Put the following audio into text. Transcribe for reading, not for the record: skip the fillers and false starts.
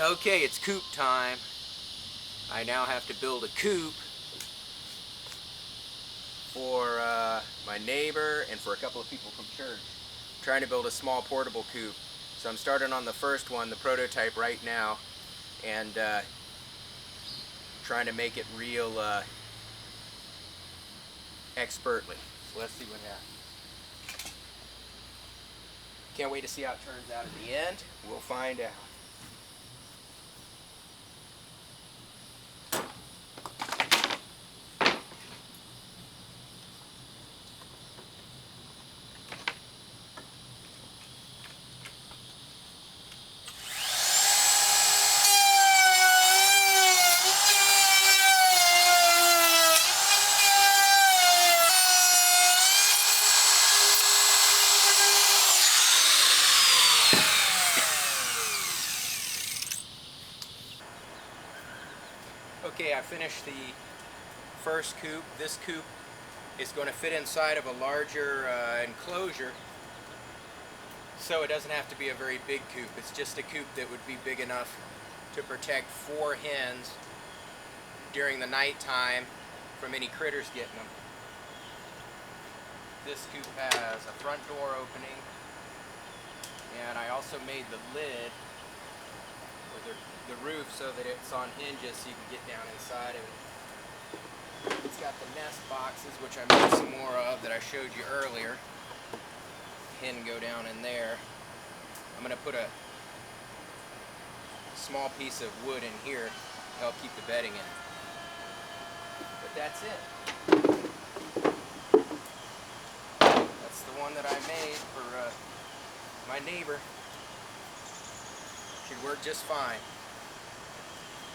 Okay, it's coop time. I now have to build a coop for my neighbor and for a couple of people from church. I'm trying to build a small portable coop. So I'm starting on the first one, the prototype, right now, and trying to make it real expertly. So let's see what happens. Can't wait to see how it turns out at the end. We'll find out. Okay, I finished the first coop. This coop is going to fit inside of a larger enclosure, so it doesn't have to be a very big coop. It's just a coop that would be big enough to protect 4 hens during the nighttime from any critters getting them. This coop has a front door opening, and I also made the lid or the roof so that it's on hinges so you can get down inside of it. It's got the nest boxes, which I made some more of that I showed you earlier. Hen go down in there. I'm going to put a small piece of wood in here to help keep the bedding in. But that's it. That's the one that I made for my neighbor. Should work just fine.